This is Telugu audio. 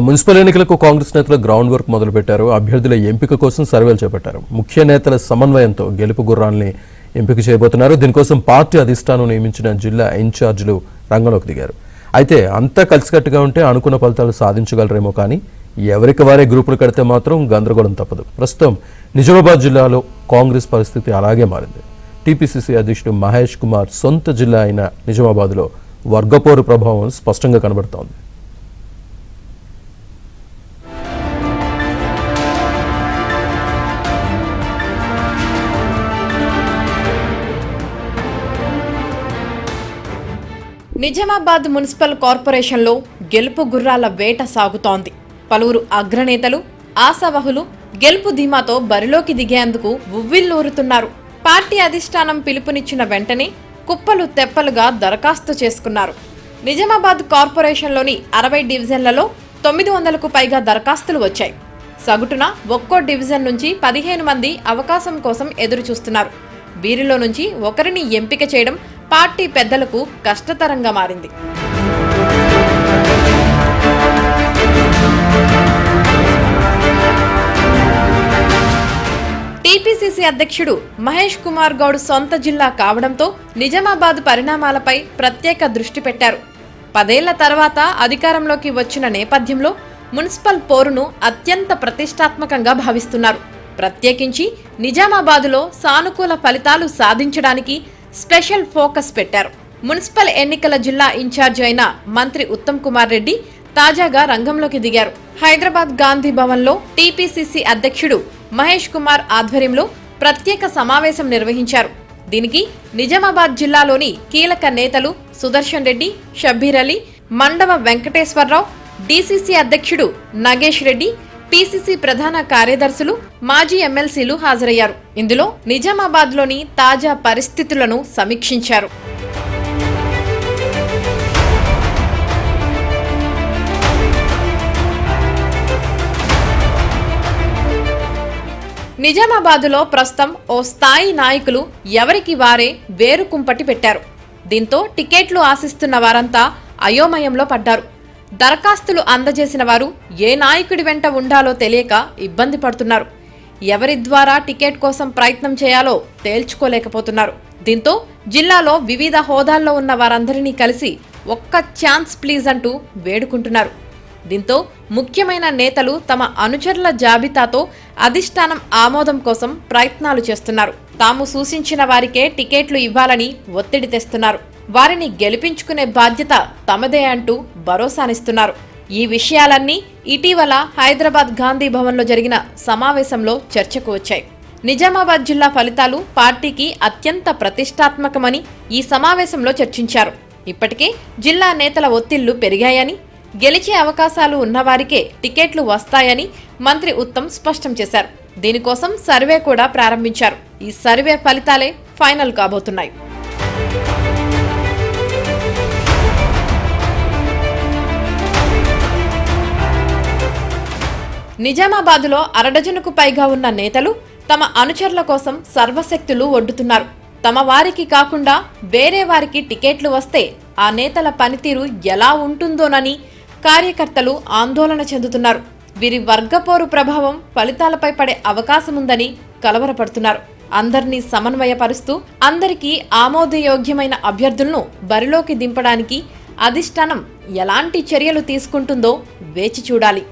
మున్సిపల్ ఎన్నికలకు కాంగ్రెస్ నేతలు గ్రౌండ్ వర్క్ మొదలుపెట్టారు. అభ్యర్థుల ఎంపిక కోసం సర్వేలు చేపట్టారు. ముఖ్య నేతల సమన్వయంతో గెలుపు గుర్రాల్ని ఎంపిక చేయబోతున్నారు. దీనికోసం పార్టీ అధిష్టానం నియమించిన జిల్లా ఇన్ఛార్జీలు రంగంలోకి దిగారు. అయితే అంతా కలిసికట్టుగా ఉంటే అనుకున్న ఫలితాలు సాధించగలరేమో, కానీ ఎవరికి వారే గ్రూపులు కడితే మాత్రం గందరగోళం తప్పదు. ప్రస్తుతం నిజామాబాద్ జిల్లాలో కాంగ్రెస్ పరిస్థితి అలాగే మారింది. టీపీసీసీ అధ్యక్షుడు మహేష్ కుమార్ సొంత జిల్లా అయిన నిజామాబాద్లో వర్గపోరు ప్రభావం స్పష్టంగా కనబడుతోంది. నిజామాబాద్ మున్సిపల్ కార్పొరేషన్లో గెలుపు గుర్రాల వేట సాగుతోంది. పలువురు అగ్రనేతలు, ఆశావహులు గెలుపు ధీమాతో బరిలోకి దిగేందుకు ఉవ్విళ్లూరుతున్నారు. పార్టీ అధిష్టానం పిలుపునిచ్చిన వెంటనే కుప్పలు తెప్పలుగా దరఖాస్తు చేసుకున్నారు. నిజామాబాద్ కార్పొరేషన్లోని 60 డివిజన్లలో 900కు పైగా దరఖాస్తులు వచ్చాయి. సగటున ఒక్కో డివిజన్ నుంచి 15 మంది అవకాశం కోసం ఎదురు చూస్తున్నారు. వీరిలో నుంచి ఒకరిని ఎంపిక చేయడం పార్టీ పెద్దలకు కష్టతరంగా మారింది. టీపీసీసీ అధ్యక్షుడు మహేష్ కుమార్ గౌడ్ సొంత జిల్లా కావడంతో నిజామాబాద్ పరిణామాలపై ప్రత్యేక దృష్టి పెట్టారు. 10 ఏళ్ల తర్వాత అధికారంలోకి వచ్చిన నేపథ్యంలో మున్సిపల్ పోరును అత్యంత ప్రతిష్టాత్మకంగా భావిస్తున్నారు. ప్రత్యేకించి నిజామాబాదులో సానుకూల ఫలితాలు సాధించడానికి స్పెషల్ ఫోకస్ పెట్టారు. మున్సిపల్ ఎన్నికల జిల్లా ఇన్ఛార్జి అయిన మంత్రి ఉత్తమ్ కుమార్ రెడ్డి తాజాగా రంగంలోకి దిగారు. హైదరాబాద్ గాంధీ భవన్లో టీపీసీసీ అధ్యక్షుడు మహేష్ కుమార్ ఆధ్వర్యంలో ప్రత్యేక సమావేశం నిర్వహించారు. దీనికి నిజామాబాద్ జిల్లాలోని కీలక నేతలు సుదర్శన్ రెడ్డి, షబ్బీర్ అలీ, మండవ వెంకటేశ్వరరావు, డీసీసీ అధ్యక్షుడు నగేష్ రెడ్డి, పీసీసీ ప్రధాన కార్యదర్శులు, మాజీ ఎమ్మెల్సీలు హాజరయ్యారు. ఇందులో నిజామాబాద్లోని తాజా పరిస్థితులను సమీక్షించారు. నిజామాబాదులో ప్రస్తుతం ఓ స్థాయి నాయకులు ఎవరికి వారే వేరు కుంపటి పెట్టారు. దీంతో టికెట్లు ఆశిస్తున్న వారంతా అయోమయంలో పడ్డారు. దరఖాస్తులు అందజేసిన వారు ఏ నాయకుడి వెంట ఉండాలో తెలియక ఇబ్బంది పడుతున్నారు. ఎవరి ద్వారా టికెట్ కోసం ప్రయత్నం చేయాలో తేల్చుకోలేకపోతున్నారు. దీంతో జిల్లాలో వివిధ హోదాల్లో ఉన్న వారందరినీ కలిసి ఒక్క ఛాన్స్ ప్లీజ్ అంటూ వేడుకుంటున్నారు. దీంతో ముఖ్యమైన నేతలు తమ అనుచరుల జాబితాతో అధిష్టానం ఆమోదం కోసం ప్రయత్నాలు చేస్తున్నారు. తాము సూచించిన వారికే టికెట్లు ఇవ్వాలని ఒత్తిడి తెస్తున్నారు. వారిని గెలిపించుకునే బాధ్యత తమదే అంటూ భరోసానిస్తున్నారు. ఈ విషయాలన్నీ ఇటీవల హైదరాబాద్ గాంధీ భవన్లో జరిగిన సమావేశంలో చర్చకు వచ్చాయి. నిజామాబాద్ జిల్లా ఫలితాలు పార్టీకి అత్యంత ప్రతిష్టాత్మకమని ఈ సమావేశంలో చర్చించారు. ఇప్పటికే జిల్లా నేతల ఒత్తిళ్లు పెరిగాయని, గెలిచే అవకాశాలు ఉన్నవారికే టికెట్లు వస్తాయని మంత్రి ఉత్తమ్ స్పష్టం చేశారు. దీనికోసం సర్వే కూడా ప్రారంభించారు. ఈ సర్వే ఫలితాలే ఫైనల్ కాబోతున్నాయి. నిజామాబాదులో 1/2 డజనుకు పైగా ఉన్న నేతలు తమ అనుచరుల కోసం సర్వశక్తులు ఒడ్డుతున్నారు. తమ వారికి కాకుండా వేరే వారికి టికెట్లు వస్తే ఆ నేతల పనితీరు ఎలా ఉంటుందోనని కార్యకర్తలు ఆందోళన చెందుతున్నారు. వీరి వర్గపోరు ప్రభావం ఫలితాలపై పడే అవకాశముందని కలవరపడుతున్నారు. అందరినీ సమన్వయపరుస్తూ అందరికీ ఆమోదయోగ్యమైన అభ్యర్థులను బరిలోకి దింపడానికి అధిష్టానం ఎలాంటి చర్యలు తీసుకుంటుందో వేచి చూడాలి.